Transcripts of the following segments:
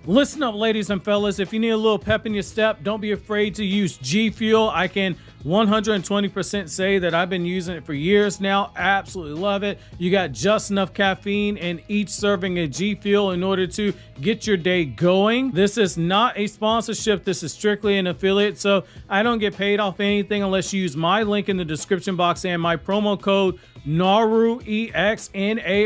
Listen up, ladies and fellas. If you need a little pep in your step, don't be afraid to use G Fuel. I can 120% say that I've been using it for years now. Absolutely love it. You got just enough caffeine in each serving of G Fuel in order to get your day going. This is not a sponsorship. This is strictly an affiliate, so I don't get paid off anything unless you use my link in the description box and my promo code NARUEX,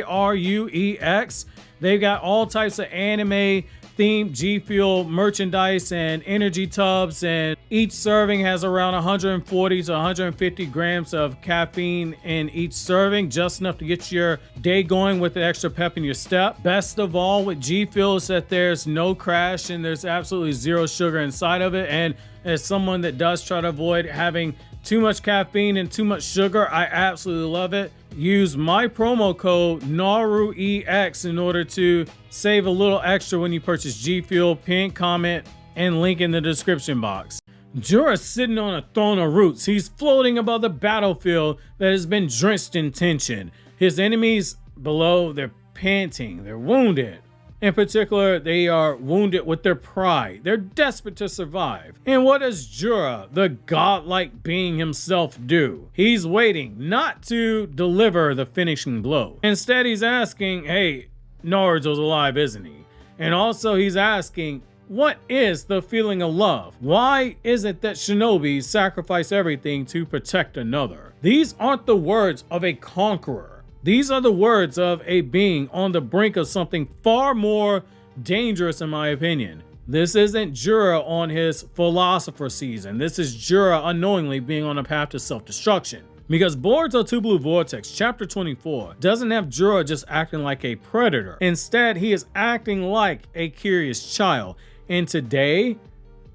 NARUEX. They've got all types of anime themed G Fuel merchandise and energy tubs, and each serving has around 140 to 150 grams of caffeine in each serving, just enough to get your day going with the extra pep in your step. Best of all with G Fuel is that there's no crash and there's absolutely zero sugar inside of it. And as someone that does try to avoid having too much caffeine and too much sugar, I absolutely love it. Use my promo code NARUEX in order to save a little extra when you purchase G Fuel. Pin, comment, and link in the description box. Jura is sitting on a throne of roots. He's floating above the battlefield that has been drenched in tension. His enemies below, they're panting, they're wounded. In particular, they are wounded with their pride. They're desperate to survive. And what does Jura, the godlike being himself, do? He's waiting not to deliver the finishing blow. Instead, he's asking, hey, Naruto's alive, isn't he? And also he's asking, what is the feeling of love? Why is it that shinobi sacrifice everything to protect another? These aren't the words of a conqueror. These are the words of a being on the brink of something far more dangerous, in my opinion. This isn't Jura on his philosopher season. This is Jura unknowingly being on a path to self-destruction. Because Boruto 2 Blue Vortex chapter 24 doesn't have Jura just acting like a predator. Instead, he is acting like a curious child. And today,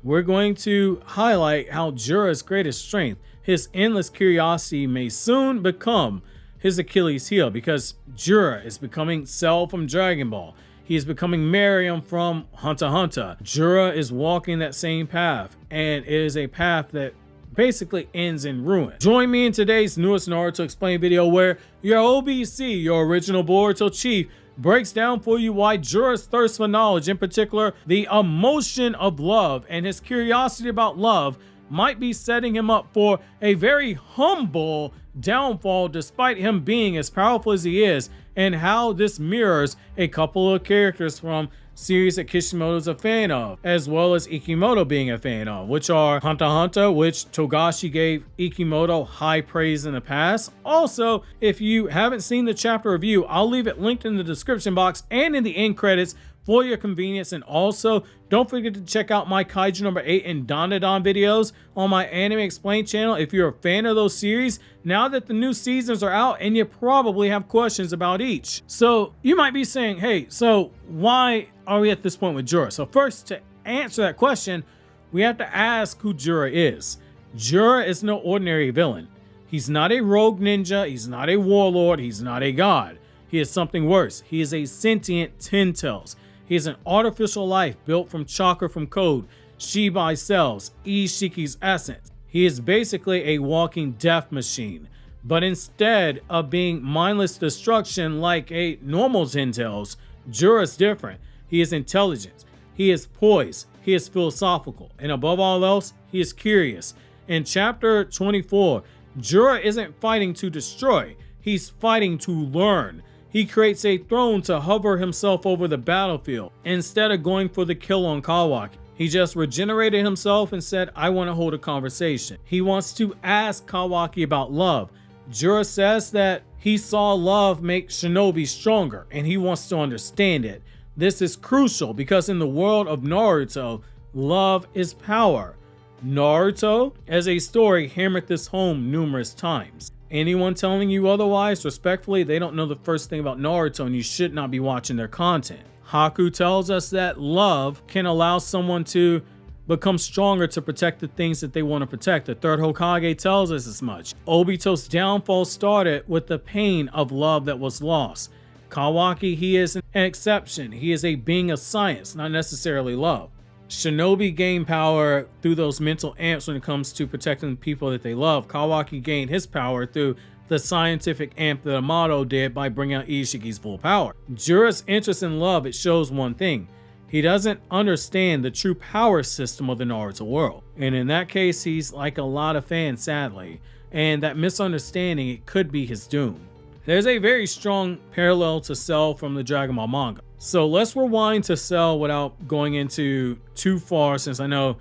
we're going to highlight how Jura's greatest strength, his endless curiosity, may soon become his Achilles heel, because Jura is becoming Cell from Dragon Ball. He is becoming Meruem from Hunter x Hunter. Jura is walking that same path, and it is a path that basically ends in ruin. Join me in today's newest Naruto Explained video where your OBC, your original Boruto chief, breaks down for you why Jura's thirst for knowledge, in particular the emotion of love and his curiosity about love, might be setting him up for a very humble downfall despite him being as powerful as he is, and how this mirrors a couple of characters from series that Kishimoto's a fan of, as well as Ikimoto being a fan of, which are Hunter x Hunter, which Togashi gave Ikimoto high praise in the past. Also, if you haven't seen the chapter review, I'll leave it linked in the description box and in the end credits for your convenience. And also, don't forget to check out my Kaiju number 8 and Dandadan videos on my Anime Explained channel if you're a fan of those series, now that the new seasons are out and you probably have questions about each. So you might be saying, hey, so why are we at this point with Jura? So first, to answer that question, we have to ask who Jura is. Jura is no ordinary villain. He's not a rogue ninja, he's not a warlord, he's not a god. He is something worse. He is a sentient Ten Tails. He is an artificial life built from chakra from code, Shibai cells, Ishiki's essence. He is basically a walking death machine. But instead of being mindless destruction like a normal Ten Tails, Jura is different. He is intelligent, he is poised, he is philosophical, and above all else, he is curious. In chapter 24, Jura isn't fighting to destroy, he's fighting to learn. He creates a throne to hover himself over the battlefield instead of going for the kill on Kawaki. He just regenerated himself and said, I want to hold a conversation. He wants to ask Kawaki about love. Jura says that he saw love make shinobi stronger and he wants to understand it. This is crucial because in the world of Naruto, love is power. Naruto, as a story, hammered this home numerous times. Anyone telling you otherwise, respectfully, they don't know the first thing about Naruto and you should not be watching their content. Haku tells us that love can allow someone to become stronger to protect the things that they want to protect. The third Hokage tells us as much. Obito's downfall started with the pain of love that was lost. Kawaki, he is an exception. He is a being of science, not necessarily love. Shinobi gain power through those mental amps when it comes to protecting the people that they love. Kawaki gained his power through the scientific amp that Amato did by bringing out Ishiki's full power. Jura's interest in love, it shows one thing. He doesn't understand the true power system of the Naruto world. And in that case, he's like a lot of fans, sadly. And that misunderstanding, it could be his doom. There's a very strong parallel to Cell from the Dragon Ball manga. So let's rewind to Cell without going into too far, since I know,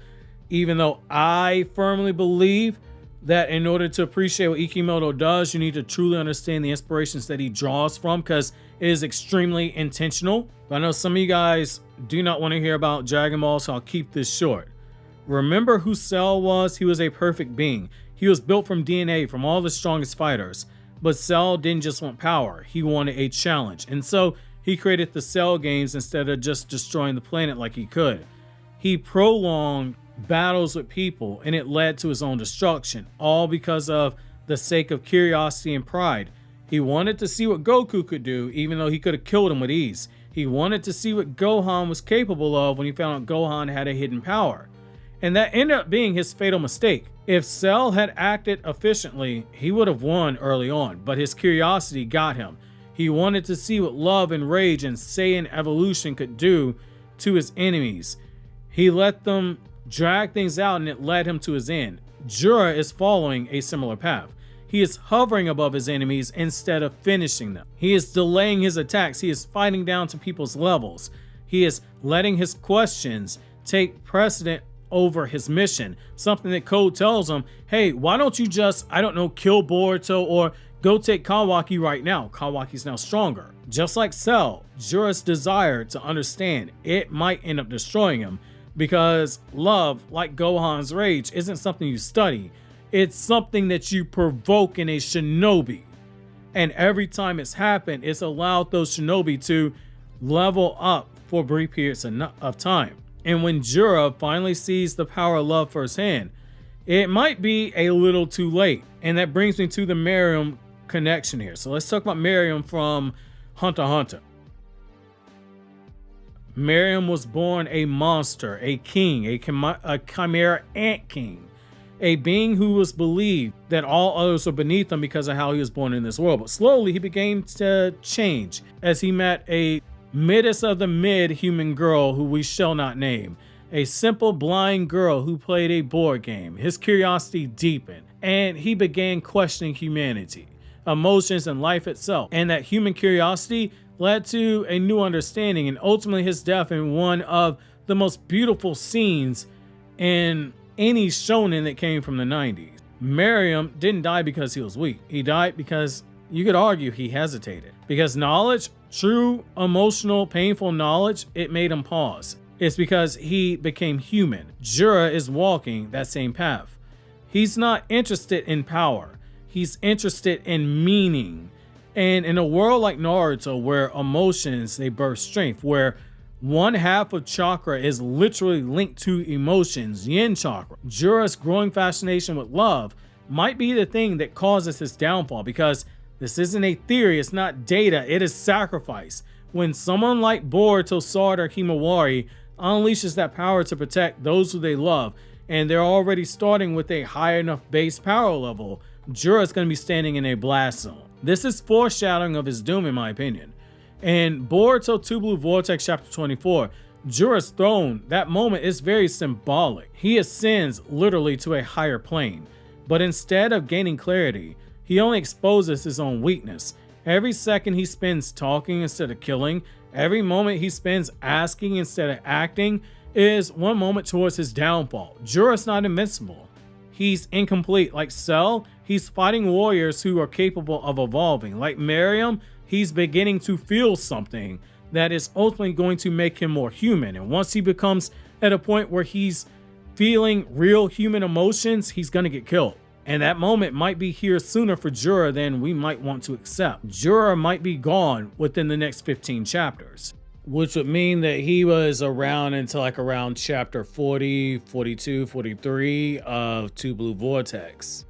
even though I firmly believe that in order to appreciate what Ikimoto does, you need to truly understand the inspirations that he draws from, because it is extremely intentional. But I know some of you guys do not want to hear about Dragon Ball, so I'll keep this short. Remember who Cell was? He was a perfect being. He was built from DNA from all the strongest fighters. But Cell didn't just want power, he wanted a challenge. And so he created the Cell games instead of just destroying the planet like he could. He prolonged battles with people, and it led to his own destruction, all because of the sake of curiosity and pride. He wanted to see what Goku could do, even though he could have killed him with ease. He wanted to see what Gohan was capable of when he found out Gohan had a hidden power. And that ended up being his fatal mistake. If Cell had acted efficiently, he would have won early on, but his curiosity got him. He wanted to see what love and rage and Saiyan evolution could do to his enemies. He let them drag things out, and it led him to his end. Jura is following a similar path. He is hovering above his enemies instead of finishing them. He is delaying his attacks. He is fighting down to people's levels. He is letting his questions take precedent over his mission. Something that Code tells him, hey, why don't you just, I don't know, kill Boruto or go take Kawaki right now. Kawaki's now stronger. Just like Cell, Jura's desire to understand, it might end up destroying him, because love, like Gohan's rage, isn't something you study. It's something that you provoke in a shinobi. And every time it's happened, it's allowed those shinobi to level up for brief periods of time. And when Jura finally sees the power of love firsthand, it might be a little too late. And that brings me to the Meruem connection here. So let's talk about Meruem from Hunter x Hunter. Meruem was born a monster, a king, a chimera ant king, a being who was believed that all others were beneath him because of how he was born in this world. But slowly he began to change as he met a middest of the mid human girl who we shall not name, a simple blind girl who played a board game. His curiosity deepened, and he began questioning humanity, emotions, and life itself. And that human curiosity led to a new understanding, and ultimately his death in one of the most beautiful scenes in any shonen that came from the 90s. Meruem didn't die because he was weak. He died because you could argue he hesitated. Because knowledge, true emotional, painful knowledge, it made him pause. It's because he became human. Jura is walking that same path. He's not interested in power. He's interested in meaning. And in a world like Naruto, where emotions, they birth strength, where one half of chakra is literally linked to emotions, yin chakra, Jura's growing fascination with love might be the thing that causes his downfall, because this isn't a theory, it's not data, it is sacrifice. When someone like Boruto, Sarada, or Himawari unleashes that power to protect those who they love, and they're already starting with a high enough base power level, Jura's going to be standing in a blast zone. This is foreshadowing of his doom, in my opinion. In Boruto 2 Blue Vortex chapter 24, Jura's throne, that moment is very symbolic. He ascends literally to a higher plane, but instead of gaining clarity, he only exposes his own weakness. Every second he spends talking instead of killing, every moment he spends asking instead of acting, is one moment towards his downfall. Jura's not invincible. He's incomplete. Like Cell, he's fighting warriors who are capable of evolving. Like Meruem, he's beginning to feel something that is ultimately going to make him more human. And once he becomes at a point where he's feeling real human emotions, he's going to get killed. And that moment might be here sooner for Jura than we might want to accept. Jura might be gone within the next 15 chapters, which would mean that he was around until like around chapter 40, 42, 43 of 2 Blue Vortex.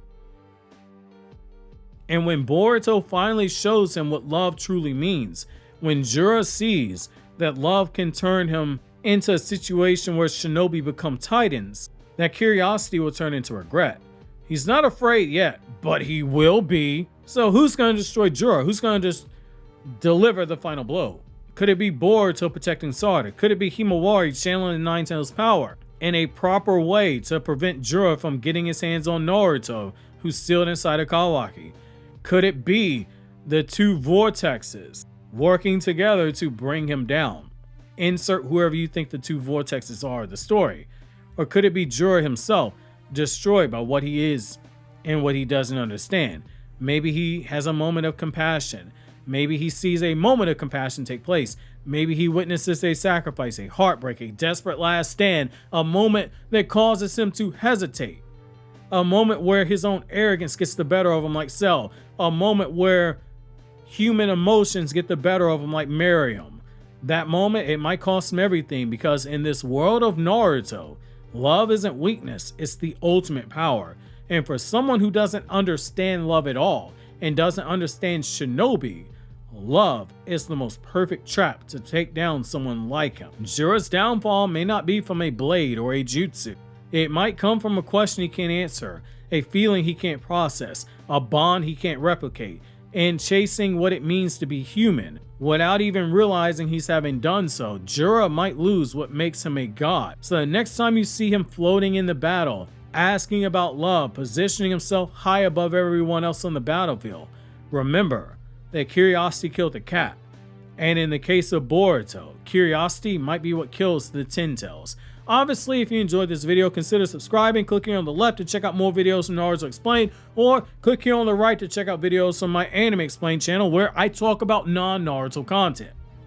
And when Boruto finally shows him what love truly means, when Jura sees that love can turn him into a situation where shinobi become titans, that curiosity will turn into regret. He's not afraid yet, but he will be. So who's going to destroy Jura? Who's going to just deliver the final blow? Could it be Boruto protecting Sarada? Could it be Himawari channeling the Nine Tails power in a proper way to prevent Jura from getting his hands on Naruto, who's sealed inside of Kawaki? Could it be the two vortexes working together to bring him down? Insert whoever you think the two vortexes are of the story. Or could it be Jura himself, destroyed by what he is and what he doesn't understand? Maybe he has a moment of compassion. Maybe he sees a moment of compassion take place. Maybe he witnesses a sacrifice, a heartbreak, a desperate last stand, a moment that causes him to hesitate. A moment where his own arrogance gets the better of him like Cell. A moment where human emotions get the better of him like Meruem. That moment, it might cost him everything, because in this world of Naruto, love isn't weakness, it's the ultimate power. And for someone who doesn't understand love at all and doesn't understand shinobi, love is the most perfect trap to take down someone like him. Jura's downfall may not be from a blade or a jutsu. It might come from a question he can't answer, a feeling he can't process, a bond he can't replicate, and chasing what it means to be human. Without even realizing he's having done so, Jura might lose what makes him a god. So the next time you see him floating in the battle, asking about love, positioning himself high above everyone else on the battlefield, remember that curiosity killed the cat. And in the case of Boruto, curiosity might be what kills the Ten Tails. Obviously, if you enjoyed this video, consider subscribing, click here on the left to check out more videos from Naruto Explained, or click here on the right to check out videos from my Anime Explained channel where I talk about non-Naruto content.